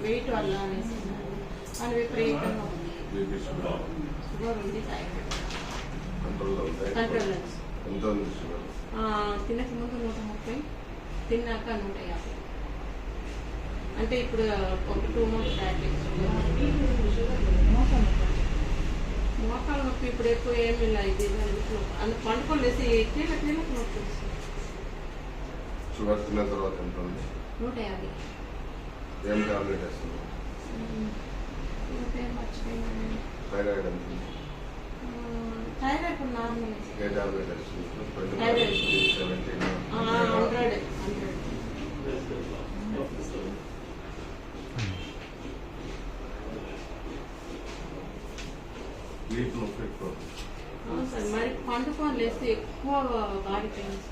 Wait వల్ల వేస్తున్నారు అని విపరీతంగా ఉంది. షుగర్ ఉంది, కంట్రోల్ తినక ముందు 130, తిన్నాక 150. అంటే ఇప్పుడు ఒక 2 months మోకాలు నొప్పి ఇప్పుడు ఎక్కువ ఏమి లేదు. ఇది అందుకు పండుకోలేసి కీళ్ళకి నొప్పి వస్తుంది. షుగర్ తిన్న తర్వాత ఎంత ఉంది? 150. ఏం టాబ్లెట్ వేస్తుంది? మర్చిపోయింది. థైరాయిడ్ ఎంత ఉంది? Thyroid normal. ఏ టాబ్లెట్ వేస్తుంది? 100. నొప్పి ఎక్కువ సార్ మరి పండుకొని లేస్తే ఎక్కువ బాడీ పెయిన్స్.